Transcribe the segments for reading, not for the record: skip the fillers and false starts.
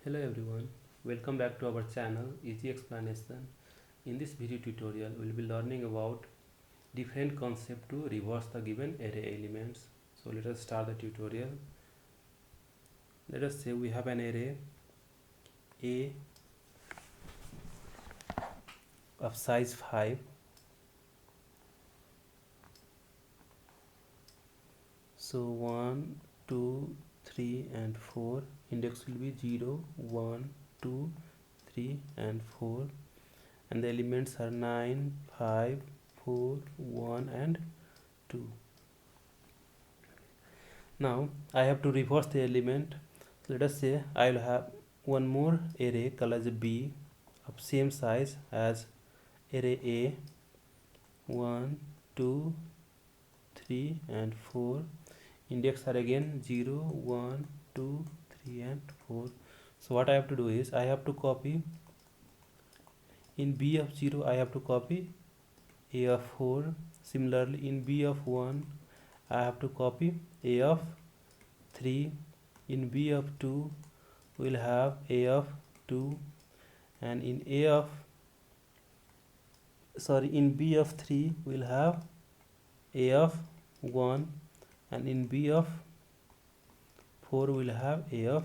Hello everyone, welcome back to our channel Easy Explanation. In this video tutorial, we will be learning about different concept to reverse the given array elements. So let us start the tutorial. Let us say we have an array A of size 5. So 1, 2, 3 and 4. Index will be 0, 1, 2, 3 and 4. And the elements are 9, 5, 4, 1 and 2. Now I have to reverse the element. Let us say I will have one more array called as B of same size as array A, 1, 2, 3 and 4. Index are again 0, 1, 2, 3 and 4. So what I have to do is I have to copy in B of 0, I have to copy A of 4. Similarly in B of 1, I have to copy A of 3. In B of 2, we will have A of 2, and in B of 3 we will have A of 1, and in B of 4 we will have A of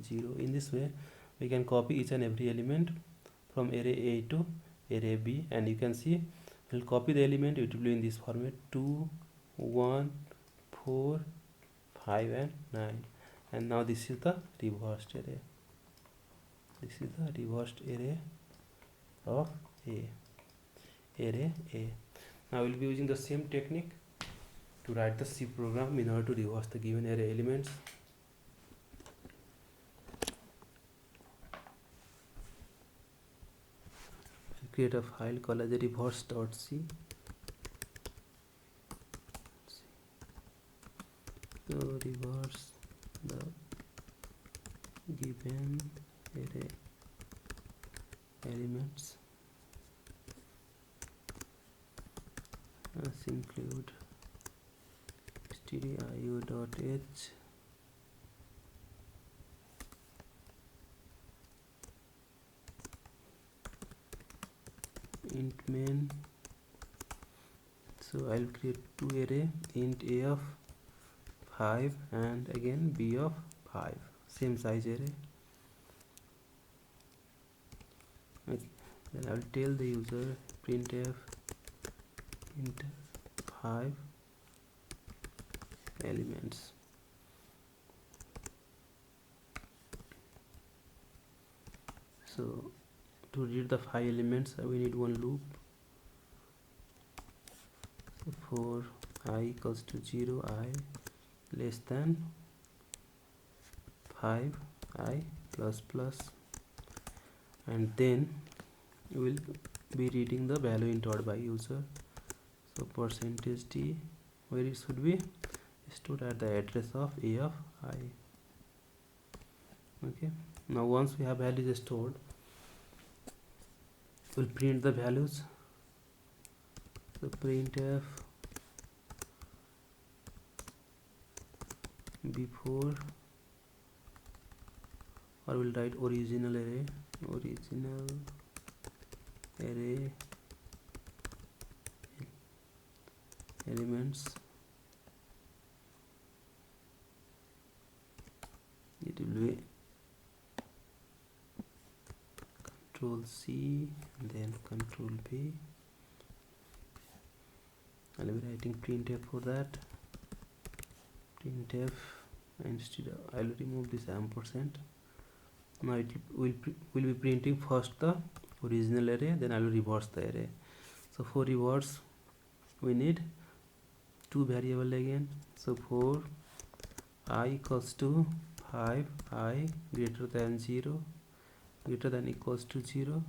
0. In this way we can copy each and every element from array A to array B, and you can see we'll copy the element, it will be in this format: 2, 1, 4, 5 and 9. And now this is the reversed array. This is the reversed array of array A. Now we'll be using the same technique to write the C program in order to reverse the given array elements. We'll create a file called as reverse.c. So reverse the given array elements. Include stdio.h int main. So I'll create two array, int A of 5 and again B of 5, same size array. Okay. Then I'll tell the user printf int 5 elements. So to read the 5 elements we need one loop. So for I equals to 0, I less than 5, I plus plus, and then we will be reading the value entered by user. So percentage d, where it should be stored at the address of A of I. Okay, now once we have values stored, we'll print the values. So printf before, or we'll write original array elements. It will be Control C and then Control V. I'll be writing printf for that. Printf, instead I'll remove this ampersand. Now it will be printing first the original array, then I will reverse the array. So for reverse we need two variable again. So for I equals to 5, I greater than 0, greater than equals to 0,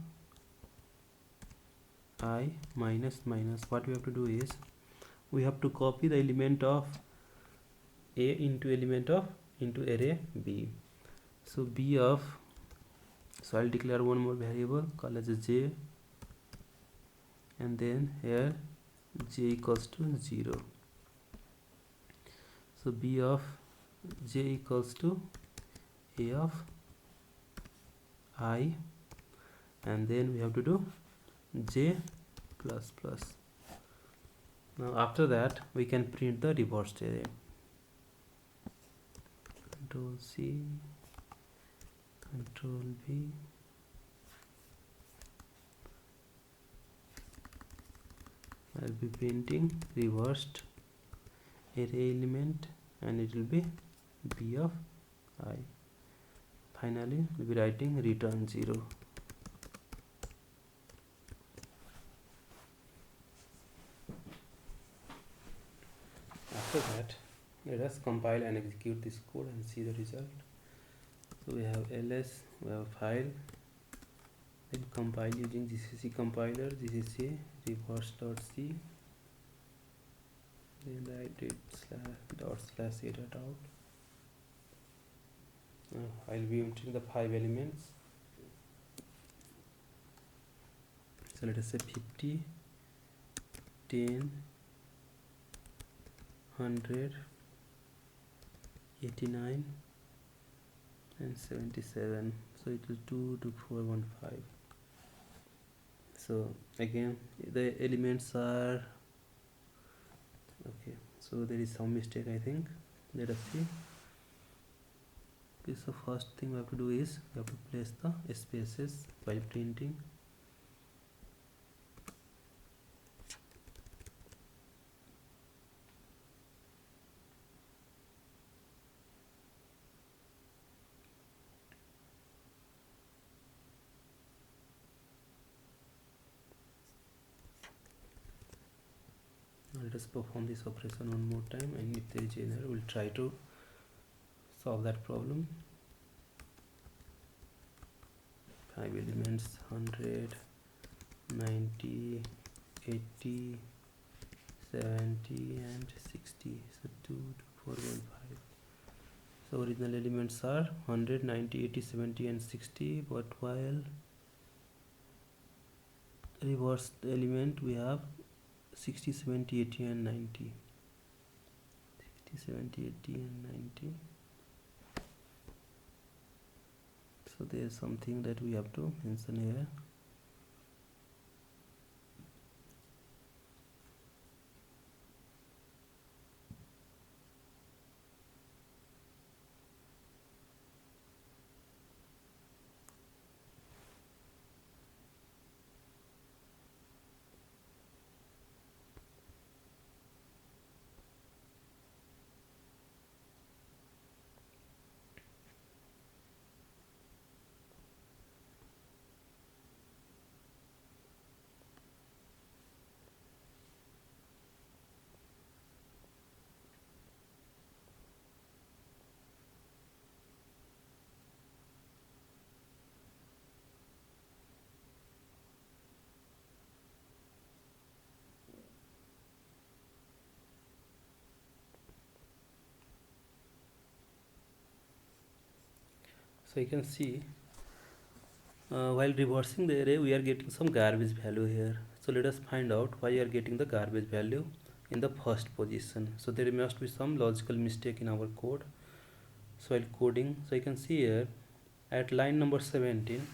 I minus minus. What we have to do is we have to copy the element of A into array B. So B of, so I'll declare one more variable called as j, and then here j equals to 0. So B of j equals to A of I, and then we have to do j plus plus. Now after that we can print the reversed array. Control C, Control V, I'll be printing reversed array element, and it will be b of I. Finally we'll be writing return 0. After that, let us compile and execute this code and see the result. So we have ls, we have file, then compile using GCC compiler, GCC reverse.c, then write it /a out. I'll be entering the 5 elements. So let us say 50, 10, 100, 89 and 77. So it is 22415. So again the elements are okay, so there is some mistake, I think. Let us see. Okay, so first thing we have to do is we have to place the spaces while printing. Let us perform this operation one more time, and if there is an error, we'll try to solve that problem. 5 elements, 100, 90, 80, 70 and 60. So 22415. So original elements are 100, 90, 80, 70 and 60, but while reversed element we have 60, 70, 80 and 90. 60, 70, 80 and 90. So there is something that we have to mention here. So you can see while reversing the array we are getting some garbage value here. So let us find out why we are getting the garbage value in the first position. So there must be some logical mistake in our code. So while coding, so you can see here at line number 17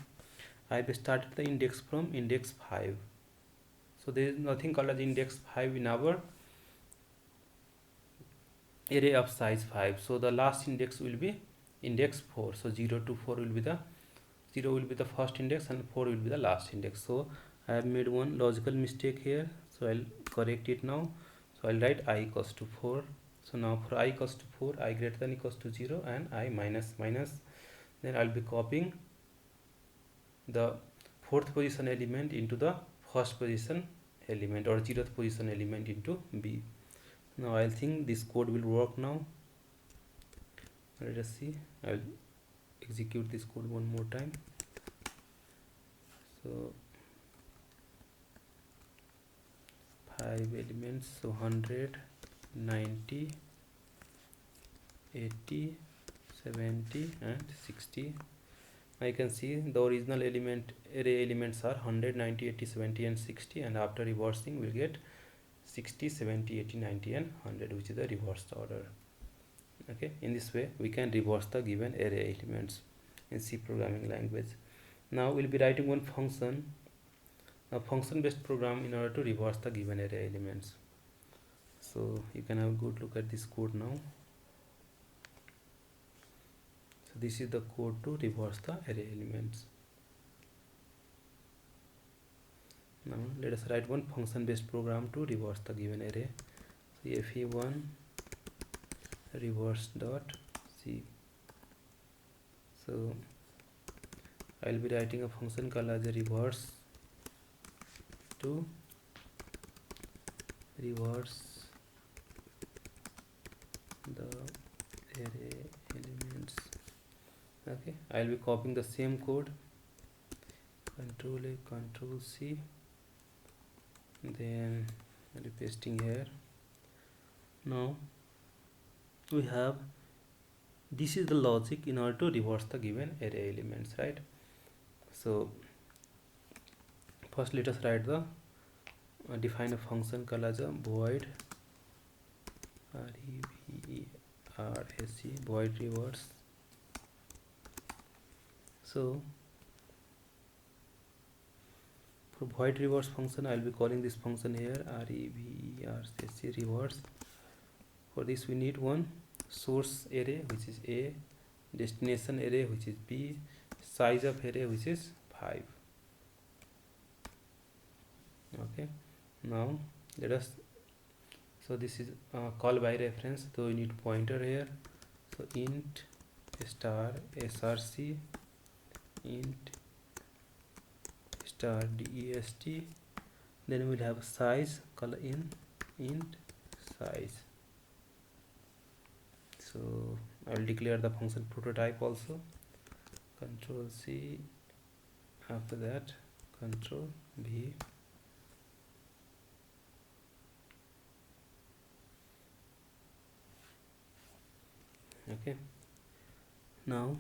I have started the index from index 5. So there is nothing called as index 5 in our array of size 5. So the last index will be index 4. So 0 to 4 will be the 0 will be the first index and 4 will be the last index. So I have made one logical mistake here, so I'll correct it now. So I'll write I equals to 4. So now for I equals to 4, I greater than equals to 0 and I minus minus, then I'll be copying the 4th position element into the 1st position element, or 0th position element into B. Now I think this code will work now. Let us see. I will execute this code one more time. So 5 elements, so 100, 90, 80, 70 and 60. I can see the original array elements are 100, 90, 80, 70 and 60, and after reversing we'll get 60, 70, 80, 90 and 100, which is the reversed order. Okay, in this way we can reverse the given array elements in C programming language. Now we'll be writing one function, a function based program, in order to reverse the given array elements. So you can have a good look at this code now. So this is the code to reverse the array elements. Now let us write one function based program to reverse the given array. So fe1 reverse dot c. So I'll be writing a function called as a reverse to reverse the array elements. Okay, I'll be copying the same code, control A, control C, then I'll be pasting here. Now we have, this is the logic in order to reverse the given array elements, right? So first let us write the define a function called as a void reverse, void reverse. So for void reverse function, I'll be calling this function here reverse reverse. For this we need one source array which is A, destination array which is B, size of array which is 5. Okay, now let us, so this is call by reference, so we need pointer here. So int star src, int star dest, then we'll have size, call in int size. So I will declare the function prototype also, control C, after that control V. Okay, now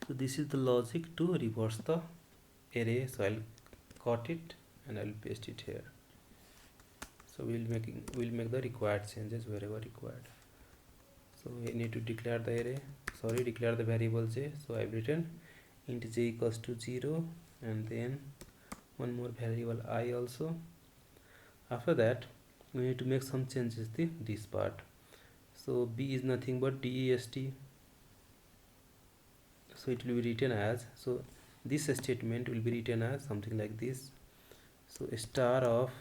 so this is the logic to reverse the array. So I'll cut it and I'll paste it here. So we'll make the required changes wherever required. So we need to declare the array, declare the variable j. So I've written int j equals to 0, and then one more variable I also. After that we need to make some changes to this part. So b is nothing but dest, so it will be written as, so this statement will be written as something like this. So star of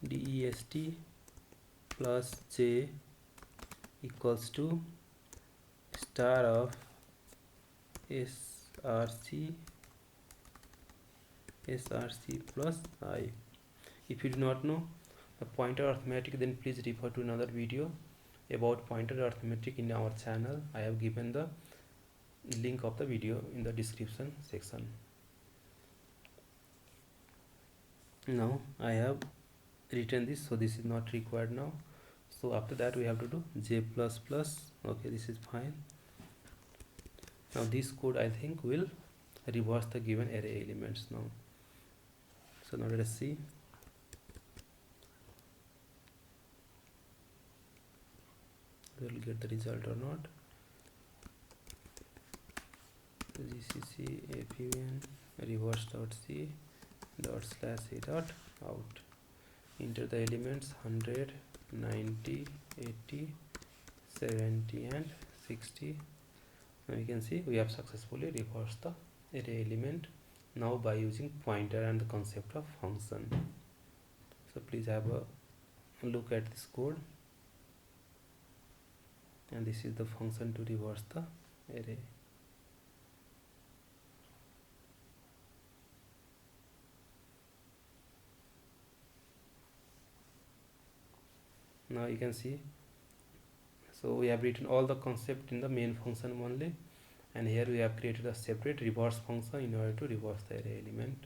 dest plus j equals to star of src plus I. If you do not know the pointer arithmetic, then please refer to another video about pointer arithmetic in our channel. I have given the link of the video in the description section. Now I have written this, so this is not required now. So after that we have to do j plus plus. Okay, this is fine. Now this code I think will reverse the given array elements now. So now let us see. We will get the result or not. gcc fun reverse dot c dot slash a dot out. Enter the elements 100, 90, 80, 70 and 60. Now you can see we have successfully reversed the array element now by using pointer and the concept of function. So please have a look at this code, and this is the function to reverse the array. Now you can see, so we have written all the concept in the main function only, and here we have created a separate reverse function in order to reverse the array element.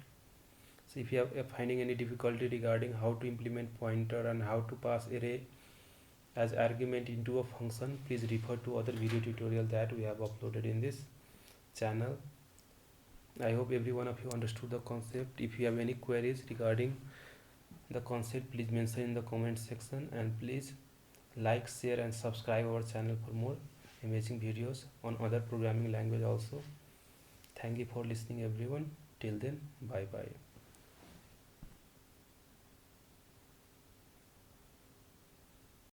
So if you are finding any difficulty regarding how to implement pointer and how to pass array as argument into a function, please refer to other video tutorial that we have uploaded in this channel. I hope every one of you understood the concept. If you have any queries regarding the concept, please mention in the comment section, and please like, share and subscribe our channel for more amazing videos on other programming language also. Thank you for listening everyone. Till then, bye bye.